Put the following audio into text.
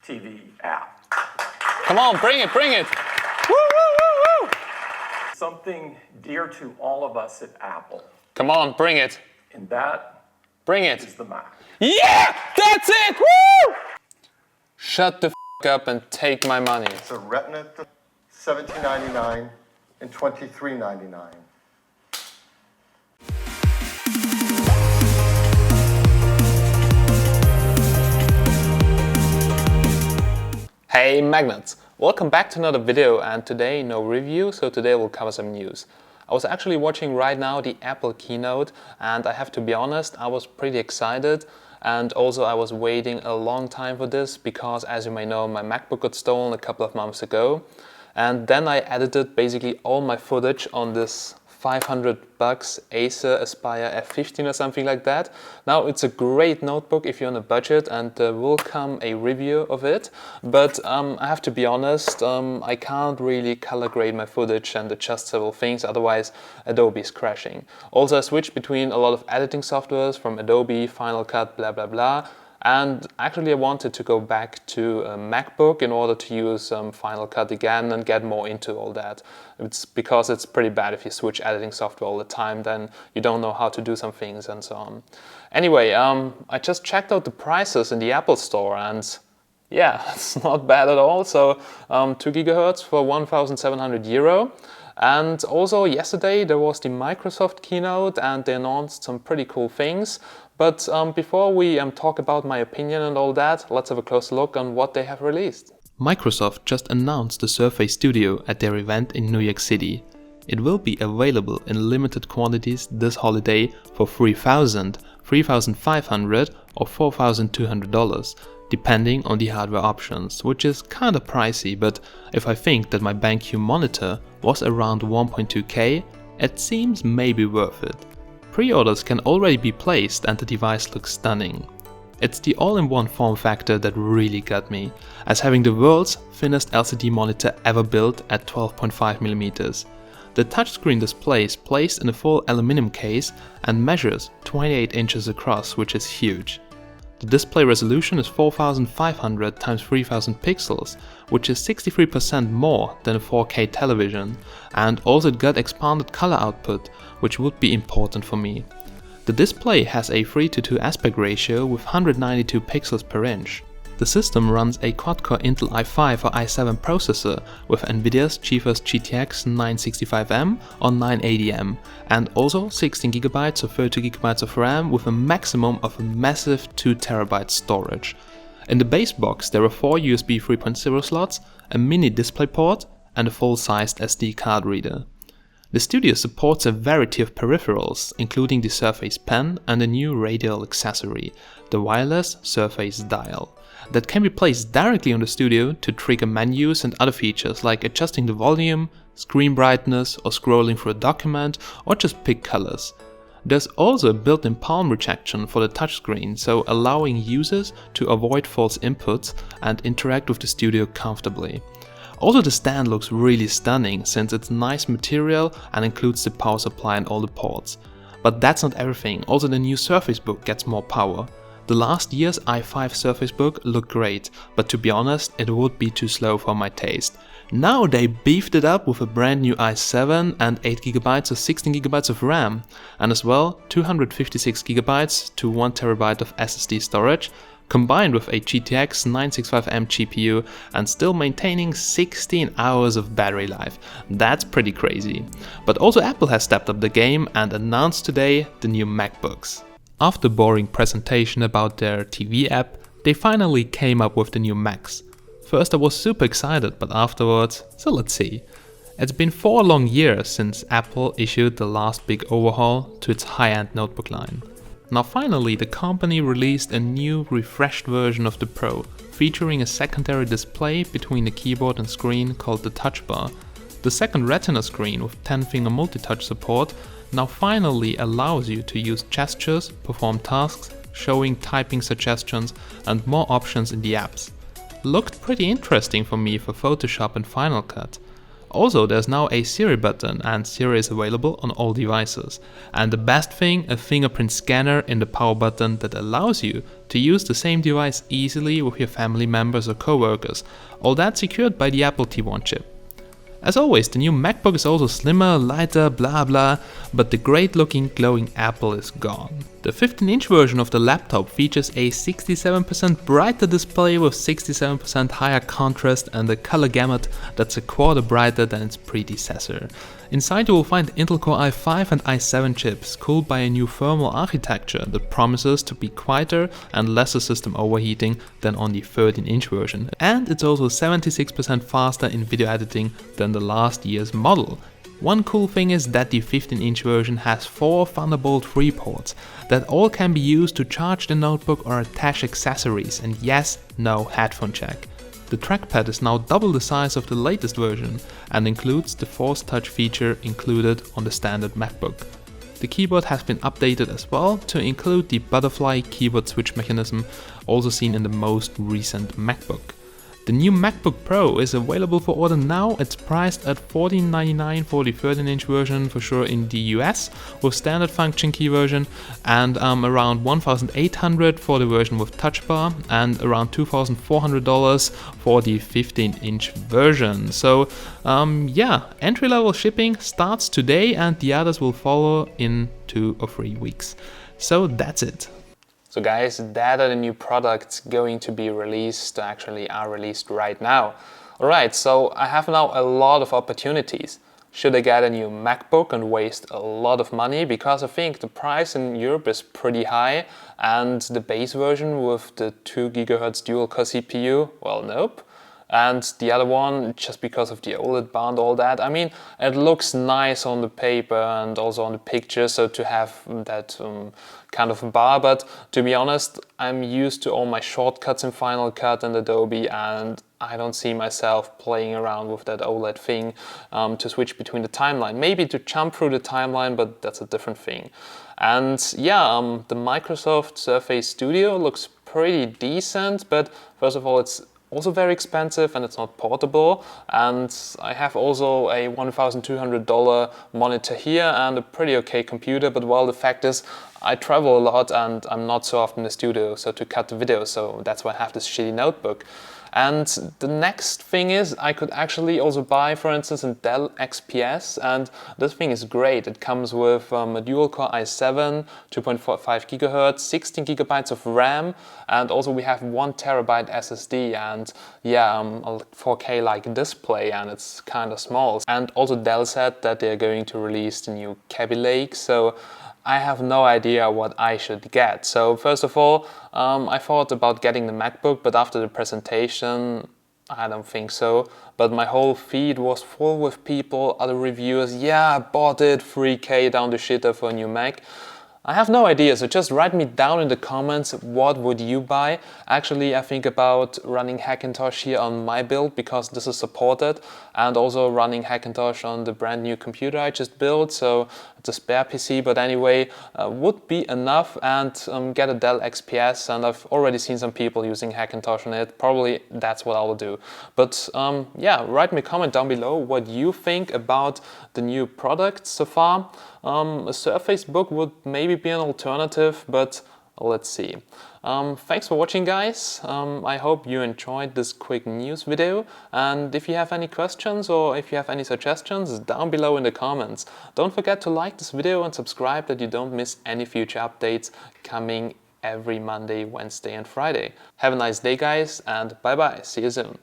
TV app. Come on, bring it, bring it! Woo, woo, woo, woo! Something dear to all of us at Apple. Come on, bring it. And that Bring it. is the Mac. Yeah, that's it, woo! Shut the f up and take my money. It's a Retina $17.99 and $23.99. Hey magnets! Welcome back to another video, and today no review, so today we'll cover some news. I was actually watching right now the Apple keynote, and I have to be honest, I was pretty excited, and also I was waiting a long time for this because, as you may know, my Macbook got stolen a couple of months ago, and then I edited basically all my footage on this $500 Acer Aspire F15 or something like that. Now it's a great notebook if you're on a budget, and there will come a review of it, but I have to be honest, I can't really color grade my footage and adjust several things, otherwise Adobe is crashing. Also I switched between a lot of editing softwares from Adobe, Final Cut, blah blah blah. And actually I wanted to go back to a MacBook in order to use Final Cut again and get more into all that. It's because it's pretty bad if you switch editing software all the time, then you don't know how to do some things and so on. Anyway, I just checked out the prices in the Apple Store, and yeah, it's not bad at all. So 2 GHz for €1,700. And also yesterday there was the Microsoft keynote, and they announced some pretty cool things. But before we talk about my opinion and all that, let's have a closer look on what they have released. Microsoft just announced the Surface Studio at their event in New York City. It will be available in limited quantities this holiday for $3,000, $3,500 or $4,200, depending on the hardware options, which is kinda pricey, but if I think that my BenQ monitor was around 1.2K, it seems maybe worth it. Pre-orders can already be placed and the device looks stunning. It's the all-in-one form factor that really got me, as having the world's thinnest LCD monitor ever built at 12.5mm. The touchscreen display is placed in a full aluminum case and measures 28 inches across, which is huge. The display resolution is 4500 x 3000 pixels, which is 63% more than a 4K television, and also it got expanded color output, which would be important for me. The display has a 3:2 aspect ratio with 192 pixels per inch. The system runs a quad-core Intel i5 or i7 processor with Nvidia's GeForce GTX 965M or 980M, and also 16GB or 32GB of RAM with a maximum of a massive 2TB storage. In the base box there are 4 USB 3.0 slots, a mini DisplayPort and a full-sized SD card reader. The Studio supports a variety of peripherals, including the Surface Pen and a new radial accessory, the wireless Surface Dial, that can be placed directly on the Studio to trigger menus and other features like adjusting the volume, screen brightness, or scrolling through a document, or just pick colors. There's also a built-in palm rejection for the touchscreen, so allowing users to avoid false inputs and interact with the Studio comfortably. Also the stand looks really stunning since it's nice material and includes the power supply and all the ports. But that's not everything, also the new Surface Book gets more power. The last year's i5 Surface Book looked great, but to be honest it would be too slow for my taste. Now they beefed it up with a brand new i7 and 8GB or 16GB of RAM, and as well 256GB to 1TB of SSD storage, combined with a GTX 965M GPU and still maintaining 16 hours of battery life. That's pretty crazy. But also Apple has stepped up the game and announced today the new MacBooks. After a boring presentation about their TV app, they finally came up with the new Macs. First I was super excited, but afterwards, so let's see. It's been 4 long years since Apple issued the last big overhaul to its high-end notebook line. Now finally the company released a new refreshed version of the Pro, featuring a secondary display between the keyboard and screen called the Touch Bar. The second Retina screen with 10-finger multi-touch support now finally allows you to use gestures, perform tasks, showing typing suggestions and more options in the apps. Looked pretty interesting for me for Photoshop and Final Cut. Also, there's now a Siri button, and Siri is available on all devices. And the best thing, a fingerprint scanner in the power button that allows you to use the same device easily with your family members or coworkers. All that secured by the Apple T1 chip. As always, the new MacBook is also slimmer, lighter, blah blah, but the great looking glowing Apple is gone. The 15-inch version of the laptop features a 67% brighter display with 67% higher contrast and a color gamut that's a quarter brighter than its predecessor. Inside you will find Intel Core i5 and i7 chips, cooled by a new thermal architecture that promises to be quieter and lesser system overheating than on the 13-inch version. And it's also 76% faster in video editing than the last year's model. One cool thing is that the 15-inch version has 4 Thunderbolt 3 ports that all can be used to charge the notebook or attach accessories, and yes, no headphone jack. The trackpad is now double the size of the latest version and includes the Force Touch feature included on the standard MacBook. The keyboard has been updated as well to include the butterfly keyboard switch mechanism, also seen in the most recent MacBook. The new MacBook Pro is available for order now. It's priced at $1499 for the 13-inch version for sure in the US with standard function key version, and around $1,800 for the version with touch bar, and around $2,400 for the 15-inch version. So yeah, entry-level shipping starts today and the others will follow in 2 or 3 weeks. So that's it. So guys, that are the new products going to be released, actually are released right now. Alright, so I have now a lot of opportunities. Should I get a new MacBook and waste a lot of money? Because I think the price in Europe is pretty high, and the base version with the 2 GHz dual-core CPU, well, nope. And the other one, just because of the OLED bar and all that, I mean, it looks nice on the paper and also on the picture, so to have that kind of bar, but to be honest, I'm used to all my shortcuts in Final Cut and Adobe, and I don't see myself playing around with that OLED thing to switch between the timeline. Maybe to jump through the timeline, but that's a different thing. And yeah, the Microsoft Surface Studio looks pretty decent, but first of all, it's also very expensive and it's not portable, and I have also a $1,200 monitor here and a pretty okay computer, but well, the fact is I travel a lot and I'm not so often in the studio so to cut the video, so that's why I have this shitty notebook. And the next thing is I could actually also buy, for instance, a Dell Xps, and this thing is great. It comes with a dual-core i7, 2.45 GHz, 16 GB of RAM, and also we have 1 TB SSD, and yeah, a 4K-like display, and it's kind of small. And also Dell said that they're going to release the new Kaby Lake, so I have no idea what I should get. So first of all, I thought about getting the MacBook, but after the presentation, I don't think so. But my whole feed was full with people, other reviewers, yeah, I bought it, 3K down the shitter for a new Mac. I have no idea, so just write me down in the comments what would you buy. Actually, I think about running Hackintosh here on my build because this is supported, and also running Hackintosh on the brand new computer I just built, so it's a spare PC, but anyway, would be enough, and get a Dell XPS, and I've already seen some people using Hackintosh on it. Probably that's what I will do. But yeah, write me a comment down below what you think about the new products so far. A Surface Book would maybe be an alternative, but let's see. Thanks for watching, guys. I hope you enjoyed this quick news video, and if you have any questions or if you have any suggestions, down below in the comments. Don't forget to like this video and subscribe that you don't miss any future updates coming every Monday, Wednesday and Friday. Have a nice day, guys, and bye bye. See you soon.